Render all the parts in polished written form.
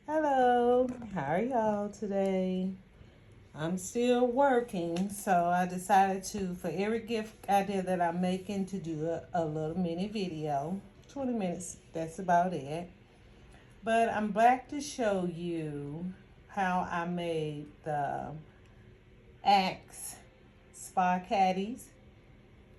Hello, how are y'all today? I'm still working, so I decided to, for every gift idea that I'm making, to do a little mini video. 20 minutes, that's about it. But I'm back to show you how I made the Axe Spa Caddies.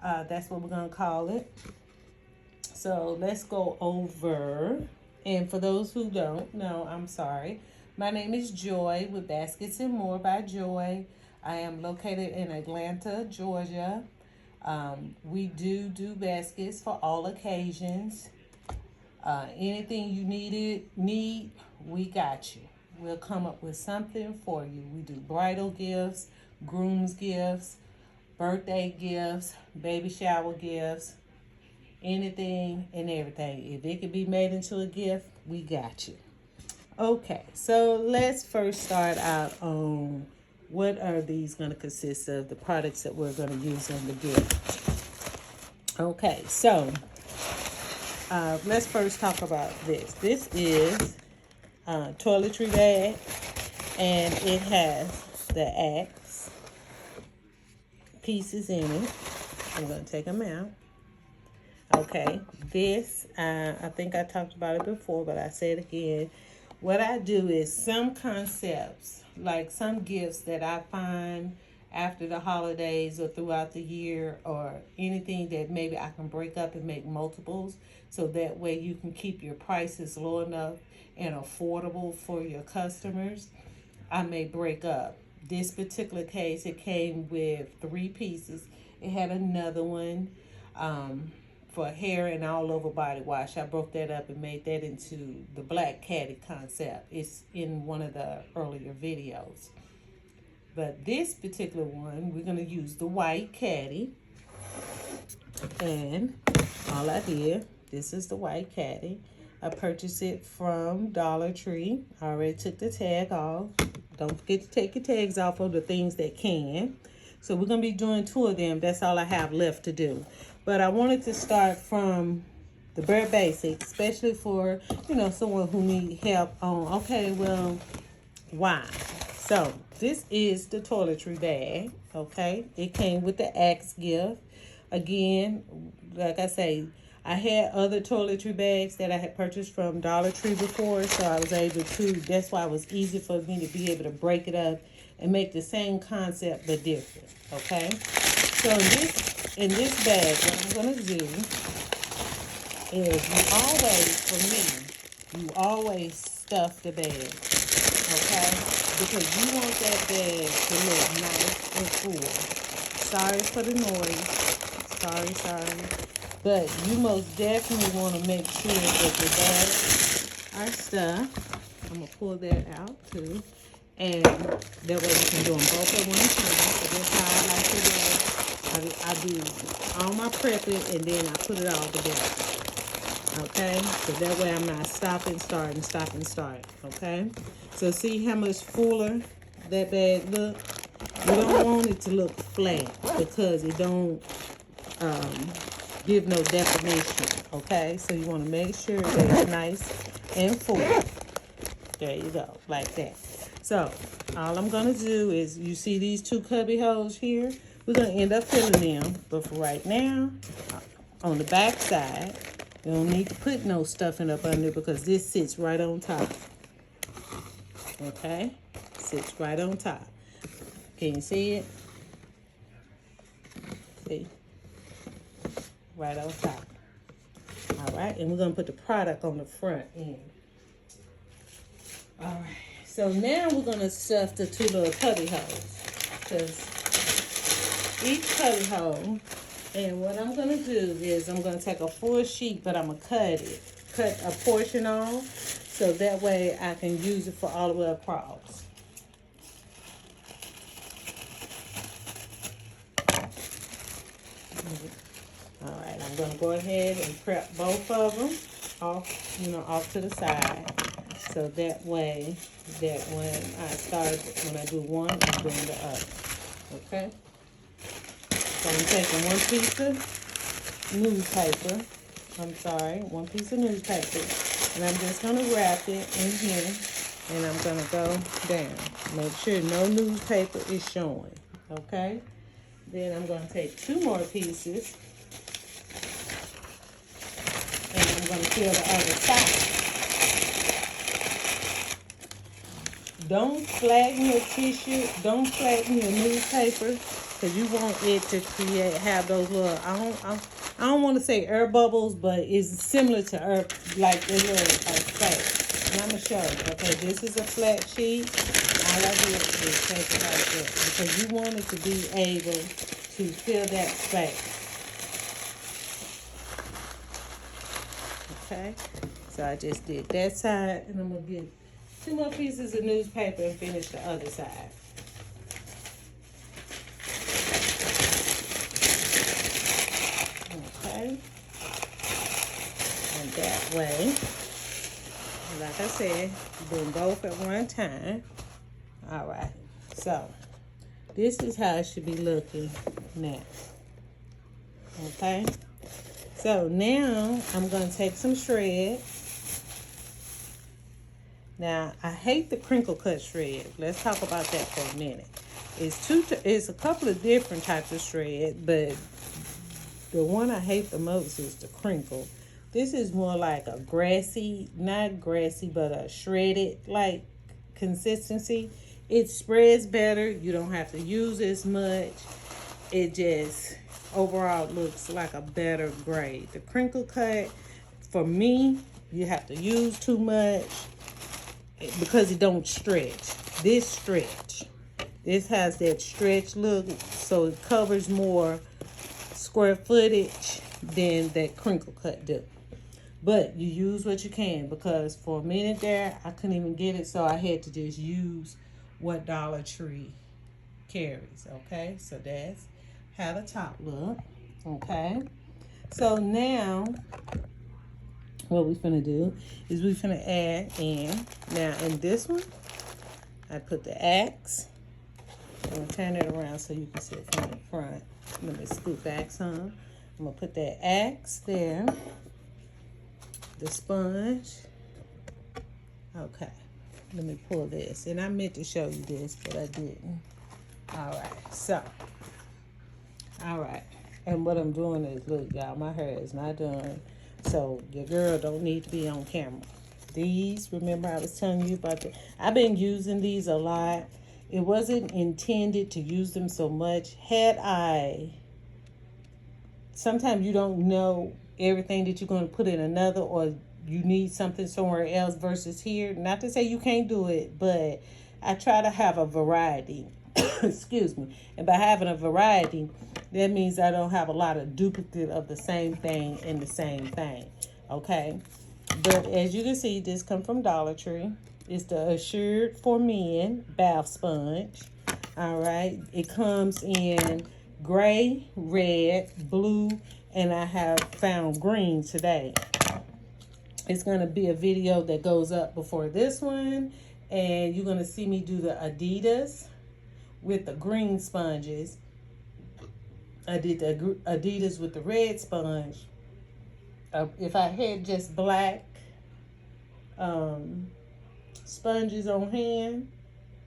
That's what we're going to call it. So let's go over. And for those who don't know, I'm sorry. My name is Joy with Baskets and More by Joy. I am located in Atlanta, Georgia. We do baskets for all occasions. Anything you need, we got you. We'll come up with something for you. We do bridal gifts, groom's gifts, birthday gifts, baby shower gifts, anything and everything. If it could be made into a gift, we got you. Okay, so let's first start out on what are these going to consist of, the products that we're going to use in the gift. Okay, so let's first talk about this. This is a toiletry bag, and it has the Axe pieces in it. I'm going to take them out. Okay, this, I think I talked about it before, but I say it again. What I do is some concepts, like some gifts that I find after the holidays or throughout the year, or anything that maybe I can break up and make multiples, so that way you can keep your prices low enough and affordable for your customers. I may break up. This particular case, it came with 3 pieces. It had another one for hair and all over body wash. I broke that up and made that into the black caddy concept. It's in one of the earlier videos. But this particular one, we're going to use the white caddy. And all I did, this is the white caddy. I purchased it from Dollar Tree. I already took the tag off. Don't forget to take your tags off of the things that can. So we're going to be doing 2 of them. That's all I have left to do. But I wanted to start from the bare basics, especially for, someone who needs help on, okay, well, why? So this is the toiletry bag, okay? It came with the Axe gift. Again, like I say, I had other toiletry bags that I had purchased from Dollar Tree before, so I was able to, that's why it was easy for me to be able to break it up and make the same concept but different, okay? So in this bag, what I'm going to do is you always stuff the bag, okay? Because you want that bag to look nice and full. Sorry for the noise. Sorry. But you most definitely want to make sure that the bags are stuffed. I'm going to pull that out too. And that way you can do them both at one time. So that's how I like to do. I do all my prepping and then I put it all together. Okay? So that way I'm not stopping, starting. Okay? So see how much fuller that bag look? You don't want it to look flat because it don't give no definition. Okay? So you want to make sure that it's nice and full. There you go. Like that. So all I'm going to do is, you see these 2 cubby holes here? We're going to end up filling them. But for right now, on the back side, you don't need to put no stuffing up under because this sits right on top. Okay? Sits right on top. Can you see it? See? Right on top. All right, and we're going to put the product on the front end. All right, so now we're going to stuff the 2 little cubby holes. Because each cubby hole, and what I'm going to do is I'm going to take a full sheet, but I'm going to cut a portion off, so that way I can use it for all the way across. All right, I'm going to go ahead and prep both of them off to the side. So that way, that when I do one, I'm doing the other. Okay? So I'm taking one piece of newspaper, and I'm just going to wrap it in here. And I'm gonna go down. Make sure no newspaper is showing, okay? Then I'm gonna take 2 more pieces and I'm gonna fill the other side. Don't flatten your tissue, don't flatten your newspaper, because you want it to have those little, I don't want to say air bubbles, but it's similar to air, like the little space. And I'm going to show you. Okay, this is a flat sheet. All I do is take it like that, because you want it to be able to fill that space. Okay, so I just did that side, and I'm going to get 2 more pieces of newspaper and finish the other side. Okay. And that way, like I said, do them both at one time. All right. So, this is how it should be looking now. Okay. So, now I'm going to take some shred. Now, I hate the crinkle cut shred. Let's talk about that for a minute. It's a couple of different types of shred, but the one I hate the most is the crinkle. This is more like a grassy, not grassy, but a shredded like consistency. It spreads better. You don't have to use as much. It just overall looks like a better grade. The crinkle cut, for me, you have to use too much because it don't stretch. This stretch. This has that stretch look, so it covers more square footage than that crinkle cut do. But you use what you can, because for a minute there, I couldn't even get it, so I had to just use what Dollar Tree carries, okay? So that's how the top look, okay? So now, what we finna do is we finna add in, now in this one, I put the axe. I'm gonna turn it around so you can see it from the front. Let me scoop back some. I'm gonna put that axe there. The sponge. Okay, let me pull this. And I meant to show you this, but I didn't. All right, so. All right, and what I'm doing is, look, y'all, my hair is not done. So your girl don't need to be on camera. These, remember I was telling you about I've been using these a lot. It wasn't intended to use them so much. Sometimes you don't know everything that you're going to put in another, or you need something somewhere else versus here. Not to say you can't do it, but I try to have a variety. Excuse me. And by having a variety, that means I don't have a lot of duplicate of the same thing in the same thing. Okay? But as you can see, this comes from Dollar Tree. It's the Assured for Men bath sponge. All right. It comes in gray, red, blue, and I have found green today. It's going to be a video that goes up before this one, and you're going to see me do the Adidas with the green sponges. I did the Adidas with the red sponge. If I had just black sponges on hand,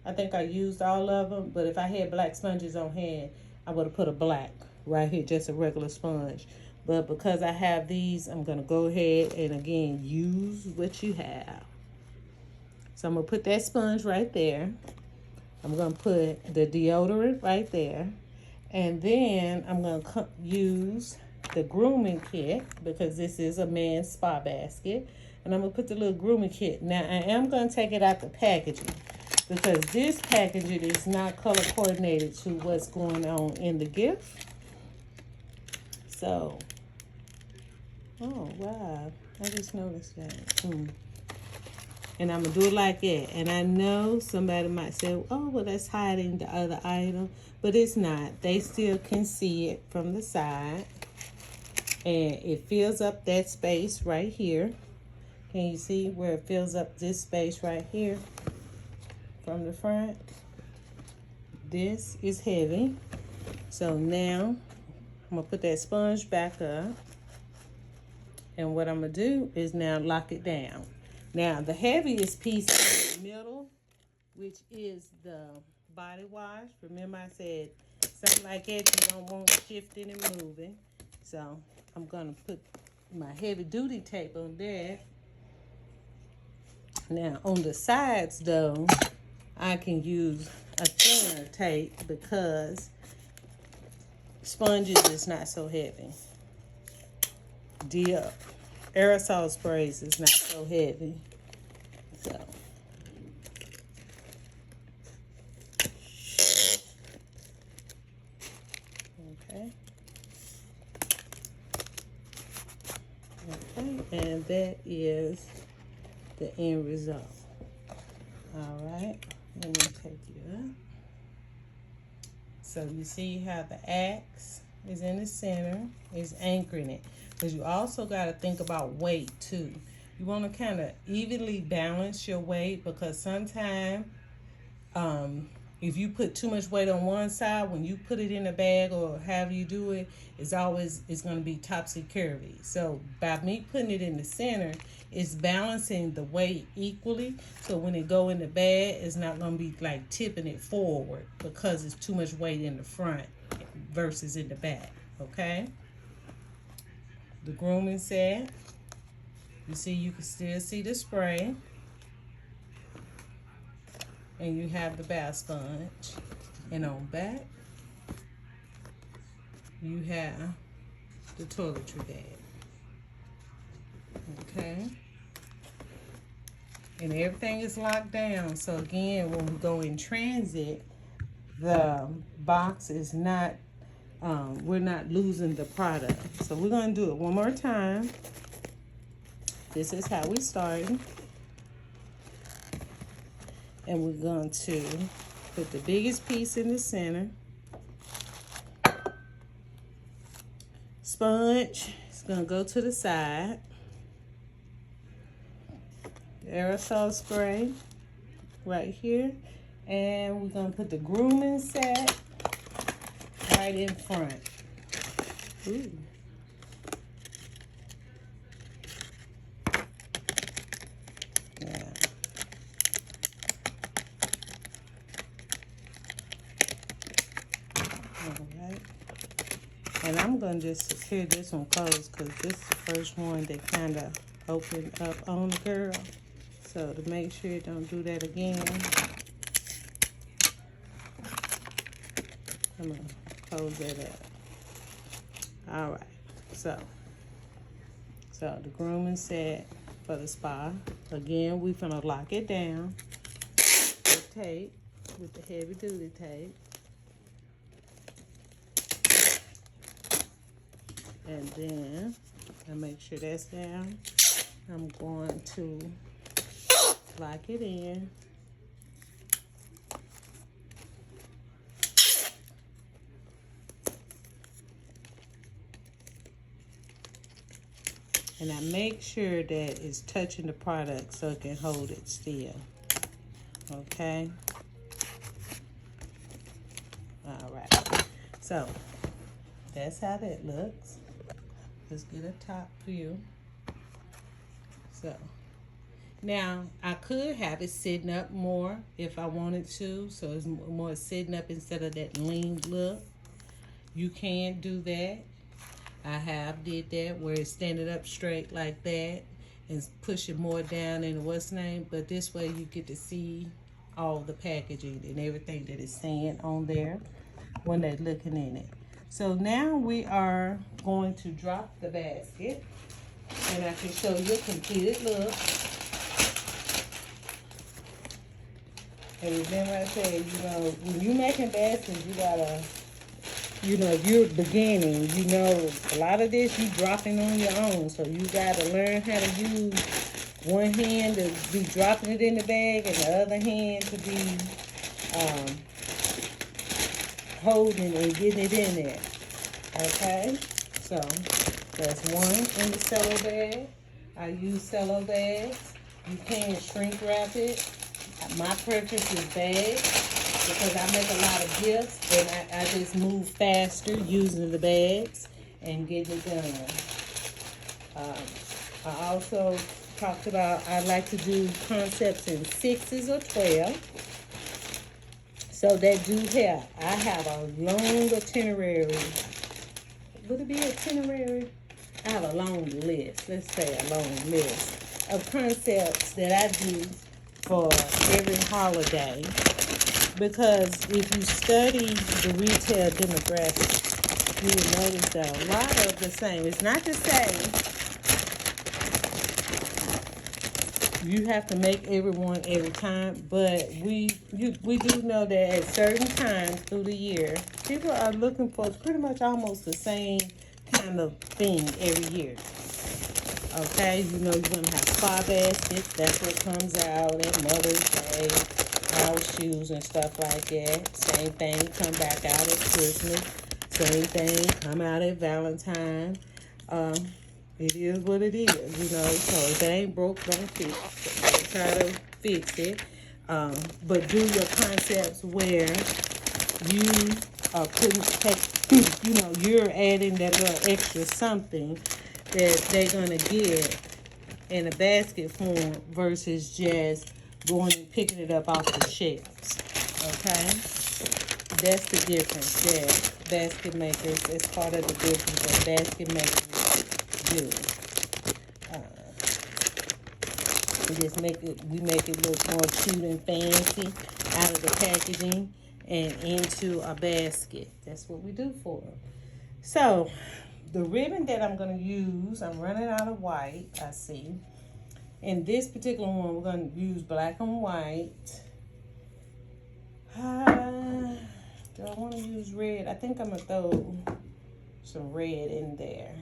I think I used all of them, but if I had black sponges on hand, I would have put a black right here, just a regular sponge. But because I have these, I'm going to go ahead and, again, use what you have. So I'm going to put that sponge right there. I'm going to put the deodorant right there. And then I'm going to use the grooming kit, because this is a man's spa basket. And I'm going to put the little grooming kit. Now, I am going to take it out the packaging, because this packaging is not color coordinated to what's going on in the gift. So, oh, wow. I just noticed that. And I'm going to do it like that. And I know somebody might say, oh, well, that's hiding the other item. But it's not. They still can see it from the side. And it fills up that space right here. Can you see where it fills up this space right here from the front? This is heavy. So now I'm going to put that sponge back up. And what I'm going to do is now lock it down. Now, the heaviest piece is in the middle, which is the body wash. Remember I said something like that you don't want shifting and moving. So I'm going to put my heavy duty tape on there. Now on the sides though, I can use a thinner tape because sponges is not so heavy. The aerosol sprays is not so heavy. So okay. Okay, and that is the end result. All right, let me take you up. So you see how the axe is in the center, is anchoring it. Because you also got to think about weight too. You want to kind of evenly balance your weight, because sometimes if you put too much weight on one side, when you put it in a bag or however you do it, it's going to be topsy-turvy. So by me putting it in the center, it's balancing the weight equally. So when it go in the bag, it's not going to be like tipping it forward because it's too much weight in the front versus in the back. Okay? The grooming set. You see, you can still see the spray. And you have the bath sponge. And on back, you have the toiletry bag. Okay? And everything is locked down. So again, when we go in transit, the box is not, we're not losing the product. So we're going to do it one more time. This is how we started. And we're going to put the biggest piece in the center. Sponge is going to go to the side. Aerosol spray right here. And we're going to put the grooming set right in front. Ooh. Yeah. Alright. And I'm going to just secure this one closed because this is the first one that kind of opened up on the girl. So to make sure you don't do that again, I'm going to close that up. Alright. So the grooming set for the spa. Again, we're going to lock it down with tape, with the heavy duty tape. And then, I make sure that's down. I'm going to lock it in. And I make sure that it's touching the product so it can hold it still. Okay? All right. So, that's how that looks. Let's get a top view. So, now I could have it sitting up more if I wanted to. So it's more sitting up instead of that lean look. You can do that. I have did that where it's standing up straight like that and push it more down in what's name. But this way you get to see all the packaging and everything that is saying on there when they're looking in it. So now we are going to drop the basket, and I can show you a completed look. And remember I said, you know, when you're making baskets, you gotta, you know, if you're beginning, you know, a lot of this you dropping on your own. So you gotta learn how to use one hand to be dropping it in the bag and the other hand to be holding and getting it in there. Okay, so that's one in the cello bag. I use cello bags. You can shrink wrap it. My preference is bags because I make a lot of gifts and I just move faster using the bags and getting it done. I also talked about I like to do concepts in 6s or 12. So that do help. I have a long itinerary. Would it be itinerary? I have a long list. Let's say a long list of concepts that I do for every holiday. Because if you study the retail demographics, you will notice that a lot of the same. It's not to say you have to make everyone every time, but we do know that at certain times through the year, people are looking for pretty much almost the same kind of thing every year. Okay, you know you're gonna have spa baskets. That's what comes out at Mother's Day, house shoes and stuff like that. Same thing come back out at Christmas. Same thing come out at Valentine. It is what it is, you know. So if it ain't broke, don't fix it. Don't try to fix it. But do your concepts where you are putting, you know, you're adding that little extra something that they're gonna get in a basket form versus just going and picking it up off the shelves. Okay, that's the difference. Yeah, basket makers. That's part of the difference that basket makers do. We make it look more cute and fancy out of the packaging and into a basket. That's what we do for them. So the ribbon that I'm going to use, I'm running out of white, I see. In this particular one, we're going to use black and white. Do I want to use red? I think I'm going to throw some red in there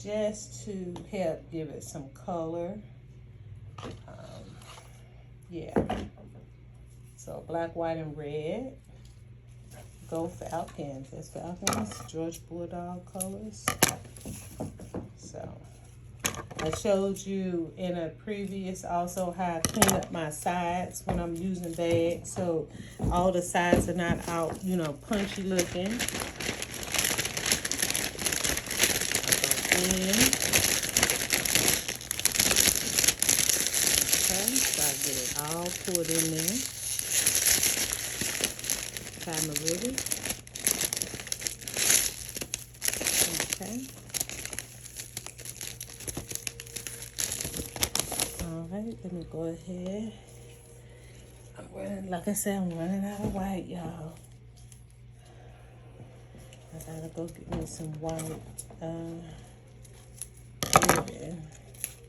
just to help give it some color. Yeah. So black, white, and red. Go Falcons. That's Falcons, Georgia Bulldog colors. So I showed you in a previous also how I clean up my sides when I'm using bags, so all the sides are not out, you know, punchy looking. Okay, so I get it all poured in there. Tie my ribbon. Okay. Alright, let me go ahead. Like I said, I'm running out of white, y'all. I gotta go get me some white ribbon.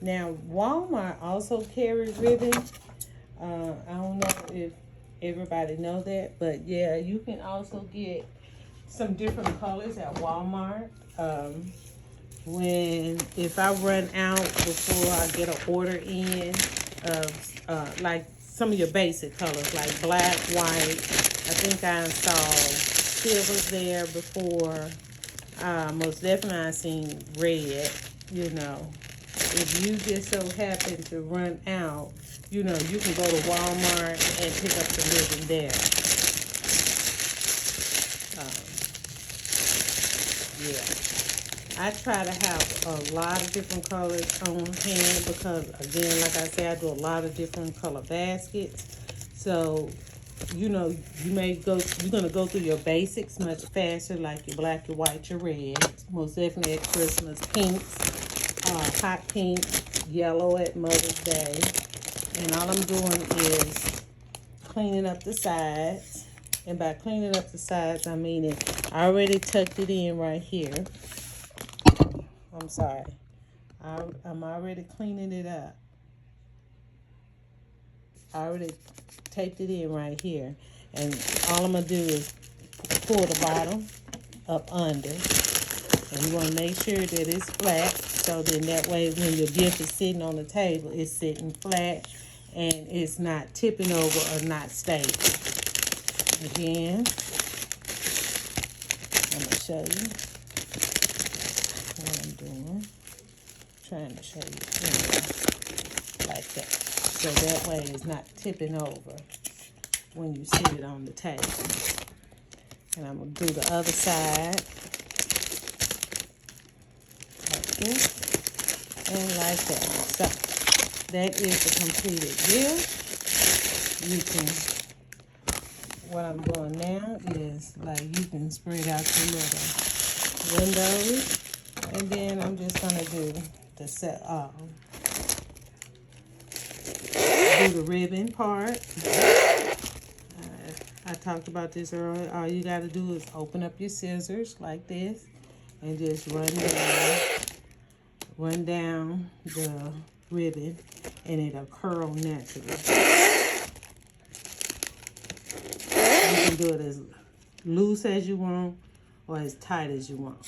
Now, Walmart also carries ribbon. I don't know if everybody know that, but yeah, you can also get some different colors at Walmart. If I run out before I get an order in of like some of your basic colors like black, white. I think I saw silvers there before. Most definitely I seen red. You know, if you just so happen to run out, you know, you can go to Walmart and pick up the ribbon there. Yeah. I try to have a lot of different colors on hand because, again, like I said, I do a lot of different color baskets. So, you know, you're going to go through your basics much faster, like your black, your white, your red. Most definitely at Christmas. Pinks, hot pink, yellow at Mother's Day. And all I'm doing is cleaning up the sides. And by cleaning up the sides, I mean I already tucked it in right here. I'm sorry. I'm already cleaning it up. I already taped it in right here. And all I'm going to do is pull the bottom up under. And you want to make sure that it's flat. So then that way when your gift is sitting on the table, it's sitting flat. And it's not tipping over or not stable. Again, I'm going to show you what I'm doing. Trying to show you like that. So that way it's not tipping over when you sit it on the table. And I'm going to do the other side like this and like that. So that is the completed gift. You can, what I'm doing now is like you can spread out your little windows, and then I'm just gonna do the do the ribbon part. I talked about this earlier. All you got to do is open up your scissors like this and just run down the ribbon, and it'll curl naturally. You can do it as loose as you want or as tight as you want.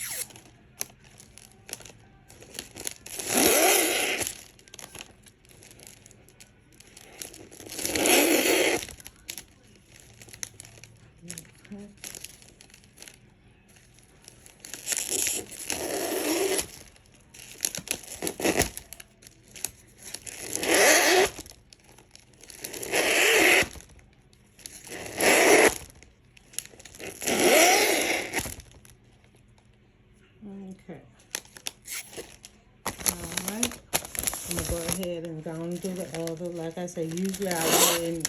Okay. Alright. I'm going to go ahead and go and do the other. Like I say, usually I wouldn't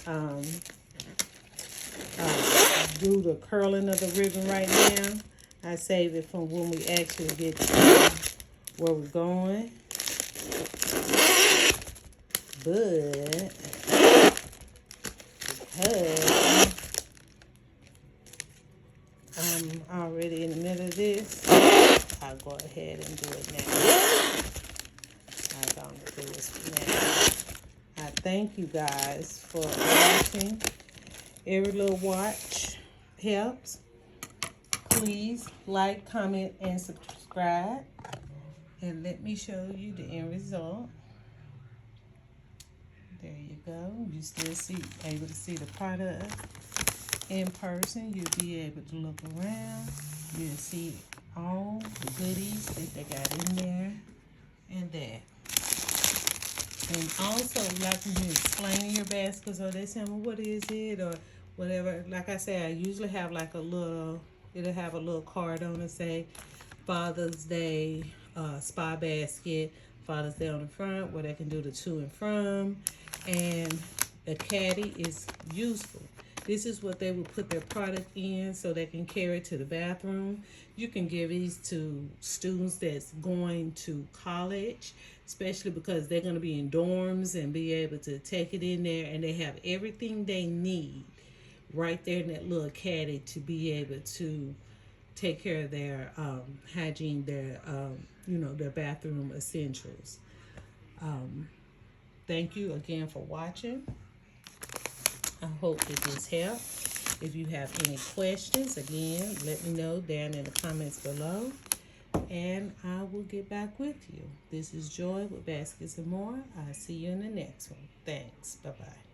do the curling of the ribbon right now. I save it from when we actually get to where we're going. But because I'm already in the middle of this, I'll go ahead and do it now. I'm going to do this now. I thank you guys for watching. Every little watch helps. Please like, comment, and subscribe. And let me show you the end result. There you go. You still able to see the product in person. You'll be able to look around. You'll see all the goodies that they got in there and that. And also, like when you explain your baskets, or they say, well, what is it, or whatever. Like I said, I usually have like it'll have a little card on it, say Father's Day spa basket, Father's Day on the front, where they can do the to and from, and the caddy is useful. This is what they would put their product in so they can carry it to the bathroom. You can give these to students that's going to college, especially because they're going to be in dorms and be able to take it in there, and they have everything they need right there in that little caddy to be able to take care of their hygiene, their their bathroom essentials. Thank you again for watching. I hope that this helped. If you have any questions, again, let me know down in the comments below, and I will get back with you. This is Joy with Baskets and More. I'll see you in the next one. Thanks. Bye-bye.